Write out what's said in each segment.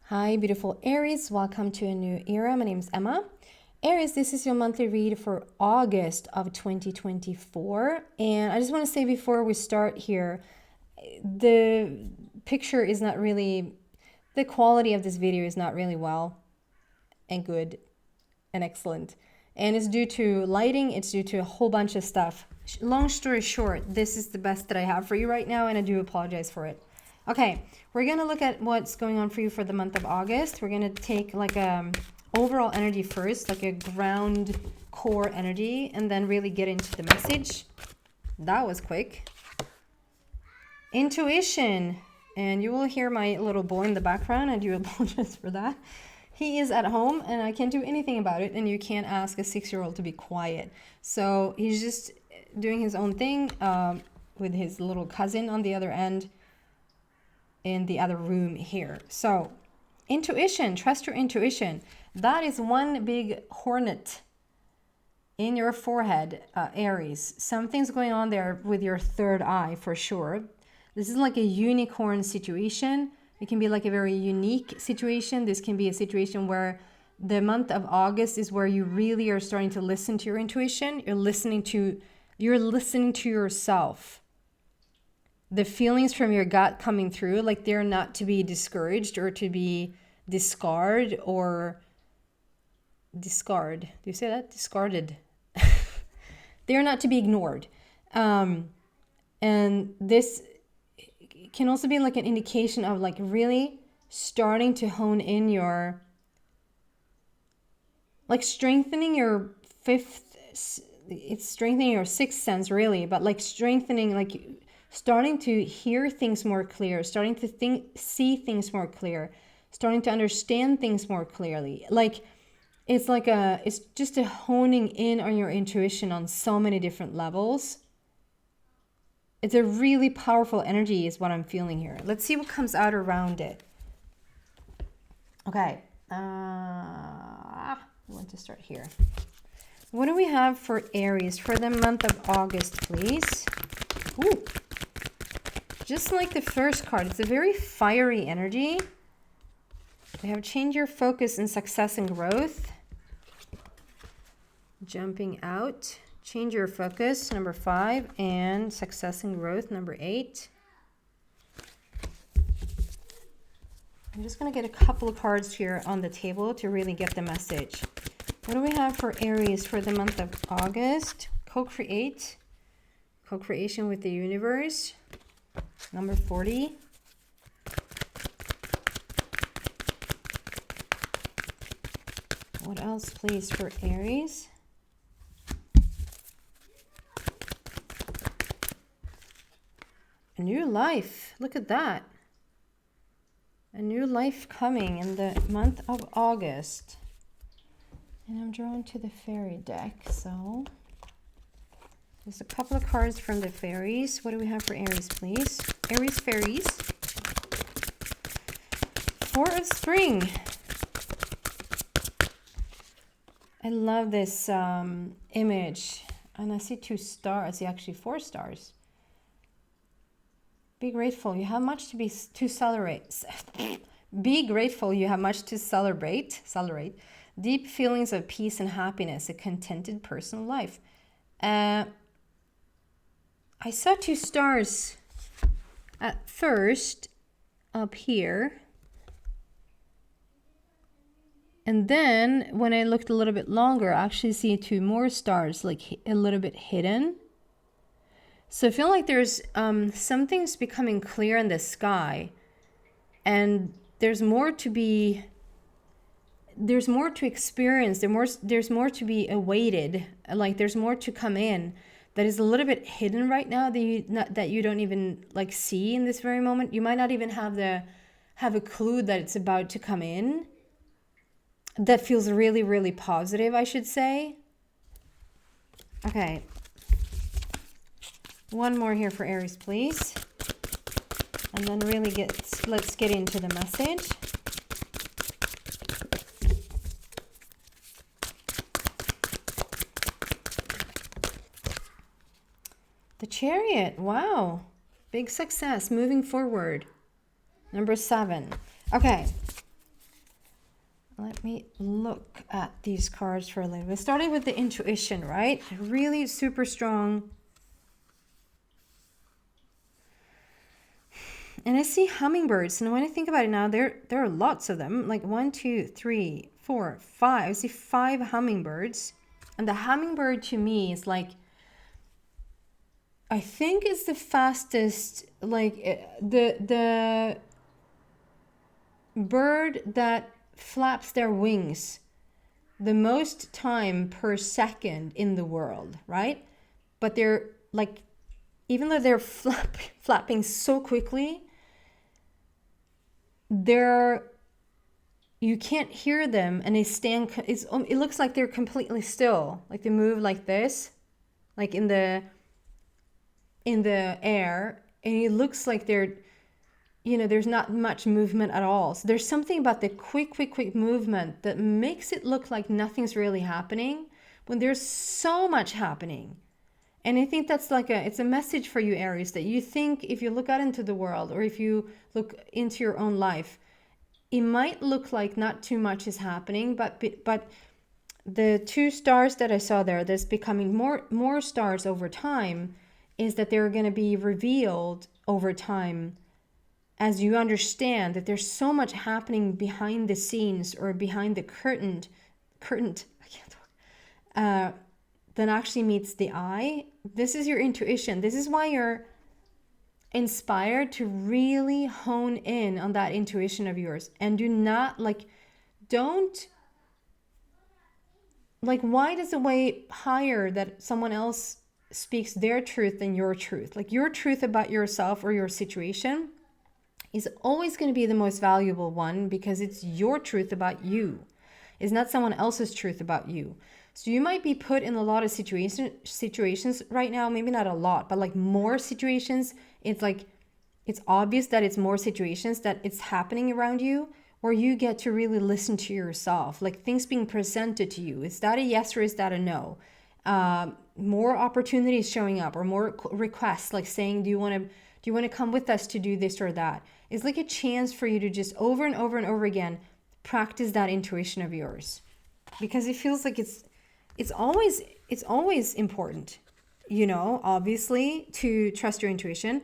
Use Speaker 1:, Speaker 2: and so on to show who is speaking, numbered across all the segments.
Speaker 1: Hi, beautiful Aries. Welcome to a new era. My name is Emma. Aries, this is your monthly read for August of 2024. And I just want to say before we start here, the picture is not really, the quality of this video is not really well and good and excellent. And it's due to lighting, it's due to a whole bunch of stuff. Long story short, this is the best that I have for you right now, and I do apologize for it. Okay, we're going to look at what's going on for you for the month of August. We're going to take like a overall energy first, like a ground core energy, and then really get into the message. That was quick. Intuition. And you will hear my little boy in the background. I do apologize for that. He is at home and I can't do anything about it, and you can't ask a 6-year-old to be quiet. So he's just doing his own thing with his little cousin on the other end in the other room here. So intuition, trust your intuition. That is one big hornet in your forehead, Aries. Something's going on there with your third eye for sure. This is like a unicorn situation. It can be like a very unique situation. This can be a situation where the month of August is where you really are starting to listen to your intuition. You're listening to yourself. The feelings from your gut coming through, like they're not to be discouraged or to be discarded or discard. Do you say that? Discarded. They're not to be ignored. And this can also be like an indication of like really starting to hone in your, like strengthening your it's strengthening your sixth sense really, but like strengthening, like starting to hear things more clear, starting to see things more clear, starting to understand things more clearly. Like it's just a honing in on your intuition on so many different levels. It's a really powerful energy is what I'm feeling here. Let's see what comes out around it. Okay. I want to start here. What do we have for Aries for the month of August, please? Ooh. Just like the first card, it's a very fiery energy. We have change your focus in success and growth. Jumping out. Change your focus, number 5, and success and growth, number 8. I'm just going to get a couple of cards here on the table to really get the message. What do we have for Aries for the month of August? Co-create. Co-creation with the universe. Number 40. What else, please, for Aries? A new life. Look at that. A new life coming in the month of August. And I'm drawn to the fairy deck. So there's a couple of cards from the fairies. What do we have for Aries, please? Aries fairies. 4 of spring. I love this image. And I see 2 stars. I see actually 4 stars. Be grateful. You have much to celebrate. Be grateful. You have much to celebrate. Deep feelings of peace and happiness. A contented personal life. I saw 2 stars at first up here. And then when I looked a little bit longer, I actually see 2 more stars, like a little bit hidden. So I feel like there's something's becoming clear in the sky, and there's more to experience. There's more to be awaited. Like there's more to come in that is a little bit hidden right now that you don't even like see in this very moment. You might not even have a clue that it's about to come in. That feels really, really positive, I should say. Okay. One more here for Aries, please. And then really let's get into the message. The chariot. Wow. Big success. Moving forward. Number 7. Okay. Let me look at these cards for a little bit. Starting with the intuition, right? Really super strong. And I see hummingbirds. And when I think about it now, there are lots of them. Like 1, 2, 3, 4, 5. I see 5 hummingbirds. And the hummingbird to me is like, I think it's the fastest, like the bird that flaps their wings the most time per second in the world, right? But they're like, even though they're flapping so quickly, you can't hear them, and they stand, it looks like they're completely still, like they move like this, like in the air, and it looks like they're, you know, there's not much movement at all. So there's something about the quick movement that makes it look like nothing's really happening when there's so much happening. And I think that's like it's a message for you, Aries, that you think if you look out into the world, or if you look into your own life, it might look like not too much is happening, but the 2 stars that I saw there, that's becoming more stars over time, is that they're going to be revealed over time as you understand that there's so much happening behind the scenes, or behind the curtain, I can't talk, than actually meets the eye. This is your intuition. This is why you're inspired to really hone in on that intuition of yours, and do not why does it weigh higher that someone else speaks their truth than your truth? Like, your truth about yourself or your situation is always going to be the most valuable one, because it's your truth about you. It's not someone else's truth about you. So you might be put in a lot of situations right now, maybe not a lot, but like more situations. It's like, it's obvious that it's more situations that it's happening around you, where you get to really listen to yourself, like things being presented to you. Is that a yes or is that a no? More opportunities showing up, or more requests, like saying, do you want to come with us to do this or that? It's like a chance for you to just over and over and over again practice that intuition of yours, because it feels like it's always important, you know, obviously, to trust your intuition.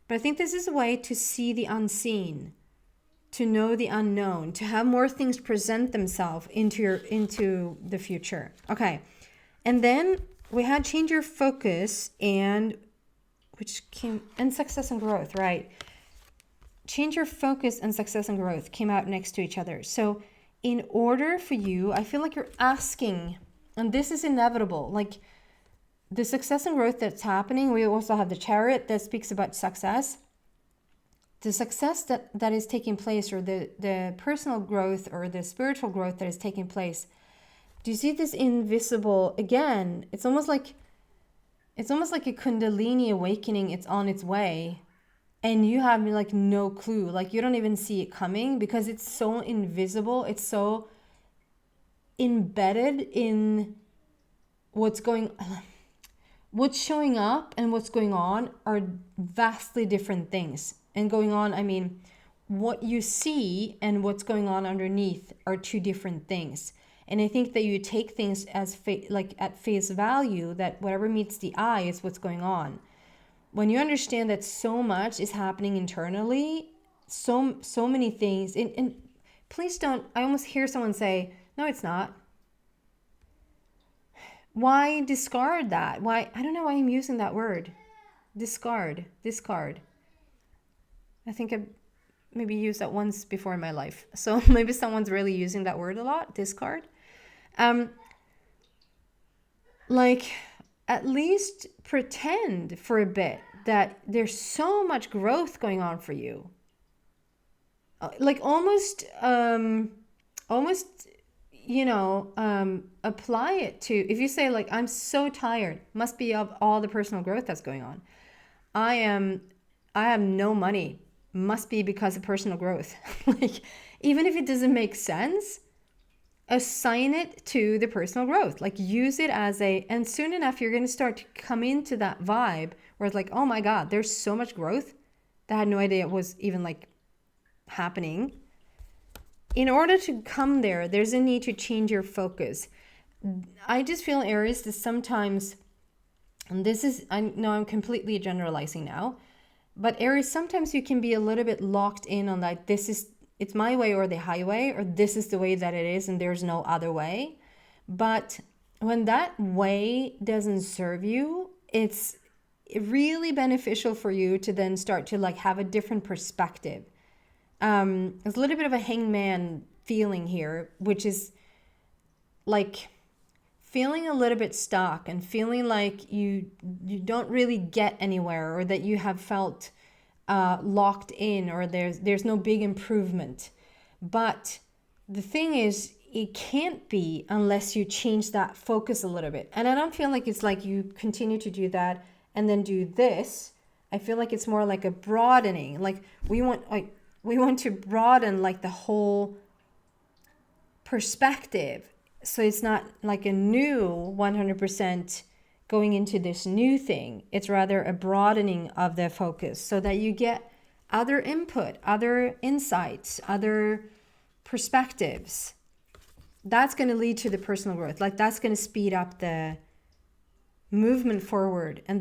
Speaker 1: But I think this is a way to see the unseen, to know the unknown, to have more things present themselves into the future. Okay. And then we had change your focus, and success and growth, right? Change your focus and success and growth came out next to each other. So in order for you, I feel like you're asking, and this is inevitable, like the success and growth that's happening. We also have the chariot that speaks about success. The success that is taking place, or the personal growth or the spiritual growth that is taking place. Do you see this invisible, again, it's almost like a Kundalini awakening. It's on its way, and you have like no clue, like you don't even see it coming, because it's so invisible. It's so embedded in what's showing up, and what's going on are vastly different things. And going on, I mean, what you see and what's going on underneath are 2 different things. And I think that you take things as at face value, that whatever meets the eye is what's going on. When you understand that so much is happening internally, so many things, and please don't, I almost hear someone say, no, it's not. Why discard that? Why? I don't know why I'm using that word. Discard. I think I maybe used that once before in my life. So maybe someone's really using that word a lot, discard. Like, at least pretend for a bit that there's so much growth going on for you. Like almost, you know, apply it to, if you say like, I'm so tired, must be of all the personal growth that's going on. I have no money, must be because of personal growth. Like, even if it doesn't make sense, assign it to the personal growth. Like, use it as and soon enough, you're going to start to come into that vibe where it's like, oh my God, there's so much growth that I had no idea it was even like happening. in order to come there, there's a need to change your focus. I just feel, Aries, that sometimes, and this is, I know I'm completely generalizing now, but Aries, sometimes you can be a little bit locked in on that. It's my way or the highway, or this is the way that it is and there's no other way. But when that way doesn't serve you, it's really beneficial for you to then start to like have a different perspective. There's a little bit of a hangman feeling here, which is like feeling a little bit stuck and feeling like you don't really get anywhere, or that you have felt locked in, or there's no big improvement. But the thing is, it can't be unless you change that focus a little bit. And I don't feel like it's like you continue to do that and then do this. I feel like it's more like a broadening. Like we want to broaden like the whole perspective. So it's not like a new 100% going into this new thing. It's rather a broadening of the focus so that you get other input, other insights, other perspectives. That's going to lead to the personal growth. Like that's going to speed up the movement forward and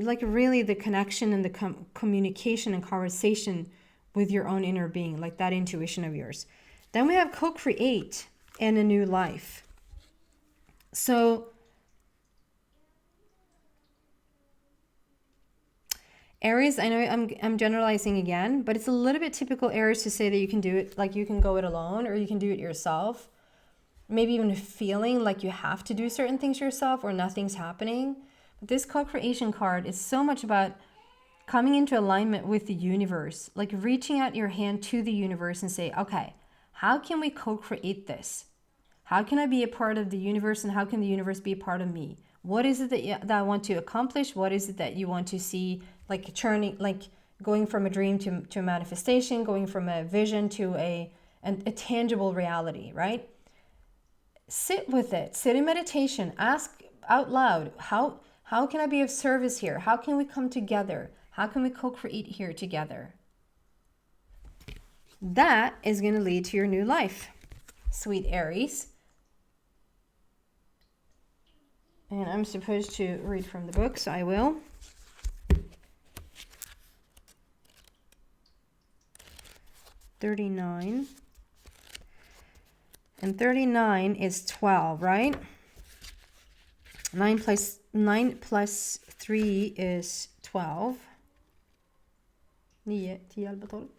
Speaker 1: like really the connection and the communication and conversation with your own inner being, like that intuition of yours. Then we have co-create and a new life. So Aries, I know I'm generalizing again, but it's a little bit typical Aries to say that you can do it, like you can go it alone or you can do it yourself. Maybe even feeling like you have to do certain things yourself or nothing's happening. But this co-creation card is so much about coming into alignment with the universe, like reaching out your hand to the universe and say, okay, how can we co-create this? How can I be a part of the universe, and how can the universe be a part of me? What is it that I want to accomplish? What is it that you want to see, like turning, like going from a dream to a manifestation, going from a vision to a tangible reality, right? Sit with it. Sit in meditation. Ask out loud, how can I be of service here? How can we come together? How can we co-create here together? That is going to lead to your new life, sweet Aries. And I'm supposed to read from the book, so I will. $39. And 39 is 12, right? 9 plus 3 is 12. 9, 10, 11, 12.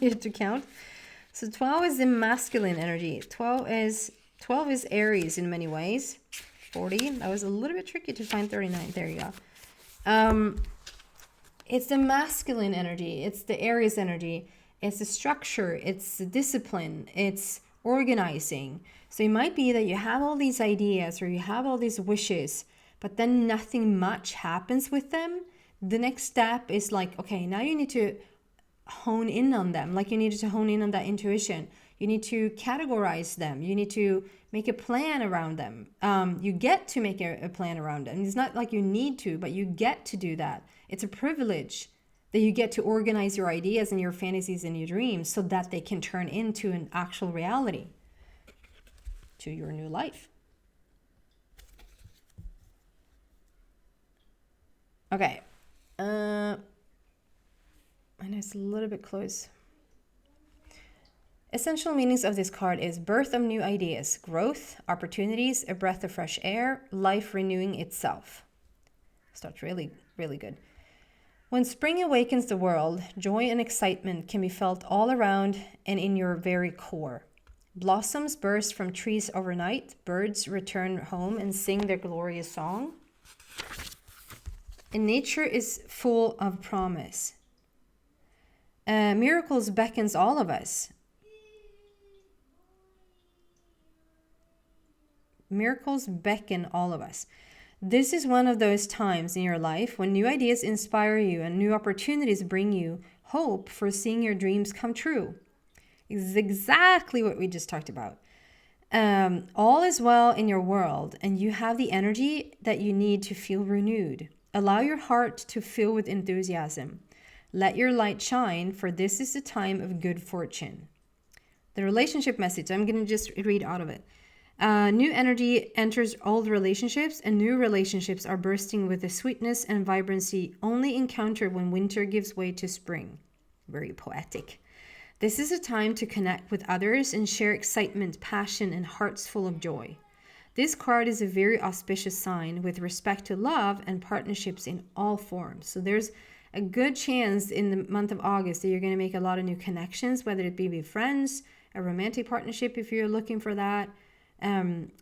Speaker 1: Need to count. So 12 is the masculine energy. 12 is Aries in many ways. 40. That was a little bit tricky to find 39. There you go. It's the masculine energy. It's the Aries energy. It's the structure. It's the discipline. It's organizing. So it might be that you have all these ideas or you have all these wishes, but then nothing much happens with them. The next step is like, okay, now you need to hone in on them. Like you needed to hone in on that intuition. You need to categorize them. You need to make a plan around them. You get to make a plan around them. It's not like you need to, but you get to do that. It's a privilege that you get to organize your ideas and your fantasies and your dreams so that they can turn into an actual reality to your new life. Okay. And it's a little bit close. Essential meanings of this card is birth of new ideas, growth, opportunities, a breath of fresh air, life renewing itself. Starts really, really good. When spring awakens the world, joy and excitement can be felt all around and in your very core. Blossoms burst from trees overnight, birds return home and sing their glorious song. And nature is full of promise. Miracles beckons all of us. Miracles beckon all of us. This is one of those times in your life when new ideas inspire you and new opportunities bring you hope for seeing your dreams come true. It's exactly what we just talked about. All is well in your world and you have the energy that you need to feel renewed. Allow your heart to fill with enthusiasm. Let your light shine, for this is the time of good fortune. the relationship message. I'm going to just read out of it. New energy enters old relationships, and new relationships are bursting with the sweetness and vibrancy only encountered when winter gives way to spring. Very poetic. This is a time to connect with others and share excitement, passion, and hearts full of joy. This card is a very auspicious sign with respect to love and partnerships in all forms. So there's a good chance in the month of August that you're going to make a lot of new connections, whether it be with friends, a romantic partnership if you're looking for that,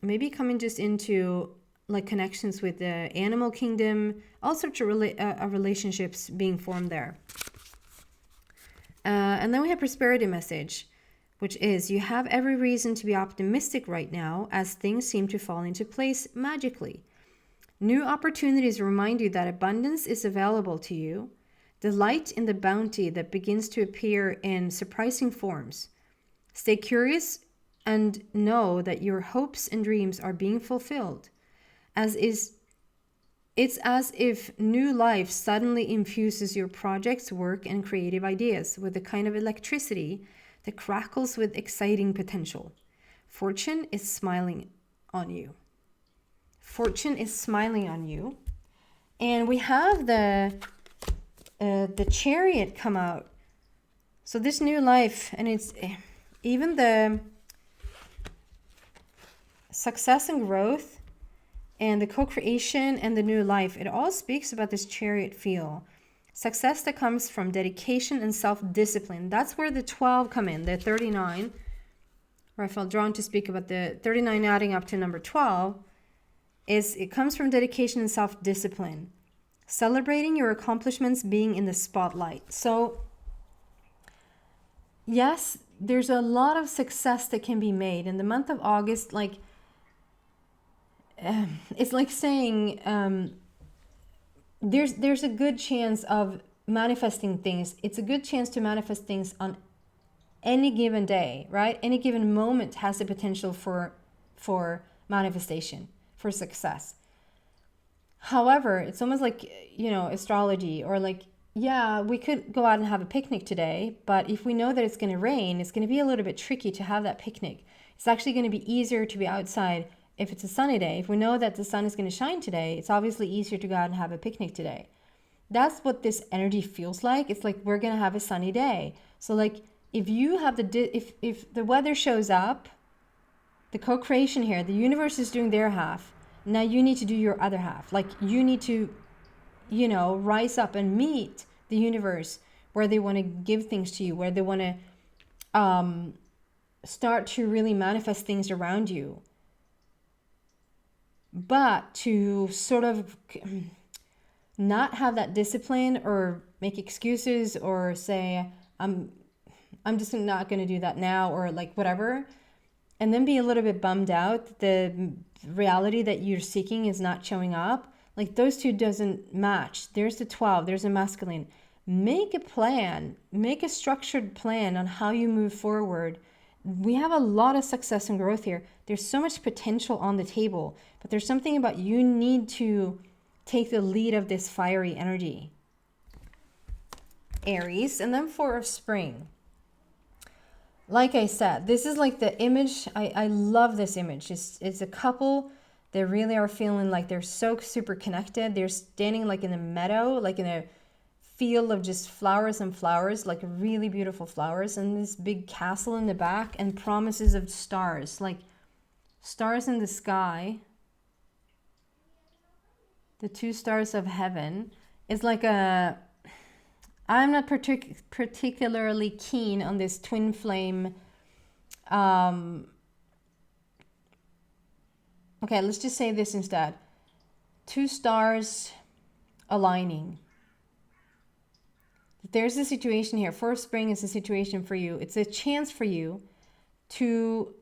Speaker 1: maybe coming just into like connections with the animal kingdom, all sorts of relationships being formed there. And then we have prosperity message, which is you have every reason to be optimistic right now as things seem to fall into place magically. New opportunities remind you that abundance is available to you. Delight in the bounty that begins to appear in surprising forms. Stay curious and know that your hopes and dreams are being fulfilled. It's as if new life suddenly infuses your projects, work, and creative ideas with a kind of electricity that crackles with exciting potential. Fortune is smiling on you. Fortune is smiling on you. And we have the chariot come out. So this new life, and it's even the success and growth and the co-creation and the new life, it all speaks about this chariot feel. Success that comes from dedication and self-discipline. That's where the 12 come in, the 39, where I felt drawn to speak about the 39 adding up to number 12, is it comes from dedication and self-discipline. Celebrating your accomplishments, being in the spotlight. So, yes, there's a lot of success that can be made. In the month of August, like, it's like saying there's a good chance of manifesting things. It's a good chance to manifest things on any given day, right? Any given moment has the potential for manifestation, for success. However, it's almost like, astrology, or like, yeah, we could go out and have a picnic today, but if we know that it's going to rain, it's going to be a little bit tricky to have that picnic. It's actually going to be easier to be outside if it's a sunny day. If we know that the sun is going to shine today, it's obviously easier to go out and have a picnic today. That's what this energy feels like. It's like we're going to have a sunny day. So like if you have if the weather shows up, the co-creation here, the universe is doing their half. Now you need to do your other half. Like you need to, rise up and meet the universe where they want to give things to you, where they want to start to really manifest things around you. But to sort of not have that discipline or make excuses or say, I'm just not going to do that now, or like whatever, and then be a little bit bummed out the reality that you're seeking is not showing up. Like those two doesn't match. There's the 12, there's a masculine. Make a plan, make a structured plan on how you move forward. We have a lot of success and growth here. There's so much potential on the table, but there's something about you need to take the lead of this fiery energy. Aries, and then 4 of spring. Like I said, this is like the image. I love this image. It's a couple. They really are feeling like they're so super connected. They're standing like in a meadow, like in a field of just flowers and flowers, like really beautiful flowers, and this big castle in the back, and promises of stars, like stars in the sky. The 2 stars of heaven is like a... I'm not particularly keen on this twin flame. Okay, let's just say this instead. 2 stars aligning. There's a situation here. 4 of spring is a situation for you. It's a chance for you to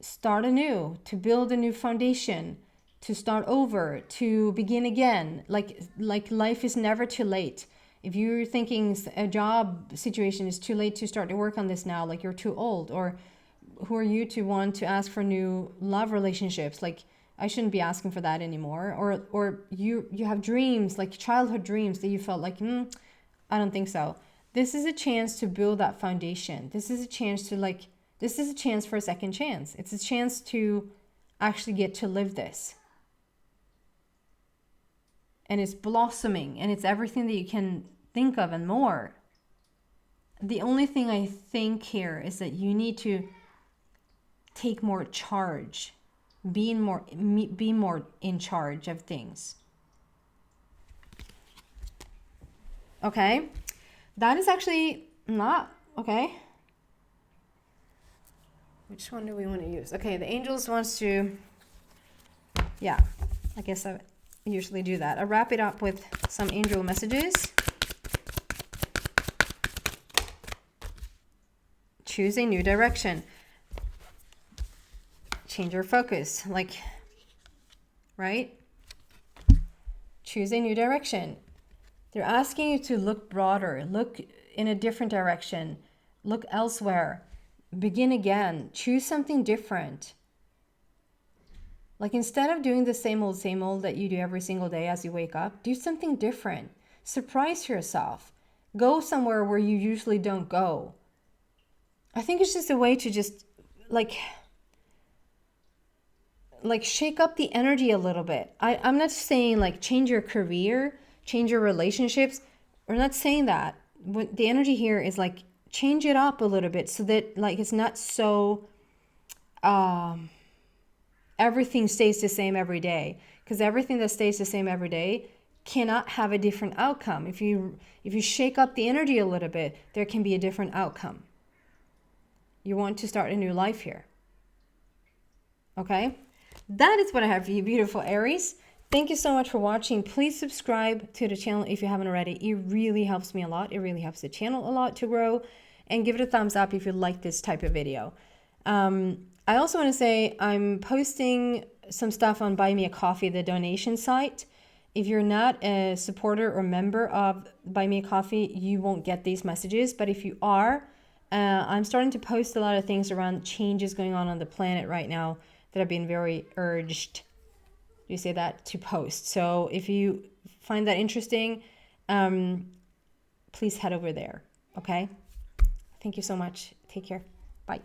Speaker 1: start anew, to build a new foundation, to start over, to begin again. Like life is never too late. If you're thinking a job situation is too late to start to work on this now, like you're too old, or who are you to want to ask for new love relationships? Like I shouldn't be asking for that anymore. Or you have dreams, like childhood dreams that you felt like, I don't think so. This is a chance to build that foundation. This is a chance to like This is a chance for a second chance. It's a chance to actually get to live this. And it's blossoming, and it's everything that you can think of and more. The only thing I think here is that you need to take more charge, be more in charge of things. Okay, that is actually not okay. Which one do we want to use? Okay, the angels wants to, yeah, I guess I usually do that. I wrap it up with some angel messages. Choose a new direction. Change your focus, like, right? Choose a new direction. They're asking you to look broader, look in a different direction, look elsewhere. Begin again. Choose something different. Like, instead of doing the same old that you do every single day as you wake up, do something different. Surprise yourself. Go somewhere where you usually don't go. I think it's just a way to just like shake up the energy a little bit. I'm not saying like change your career, change your relationships. We're not saying that. What the energy here is like, change it up a little bit so that like it's not so everything stays the same every day, because everything that stays the same every day cannot have a different outcome. If you shake up the energy a little bit, there can be a different outcome. You want to start a new life here. Okay, that is what I have for you, beautiful Aries. Thank you so much for watching. Please subscribe to the channel if you haven't already. It really helps me a lot. It really helps the channel a lot to grow. And give it a thumbs up if you like this type of video. I also want to say I'm posting some stuff on Buy Me a Coffee, the donation site. If you're not a supporter or member of Buy Me a Coffee, you won't get these messages. But if you are, I'm starting to post a lot of things around changes going on the planet right now that I've been very urged, do you say that, to post. So if you find that interesting, please head over there. Okay? Thank you so much. Take care. Bye.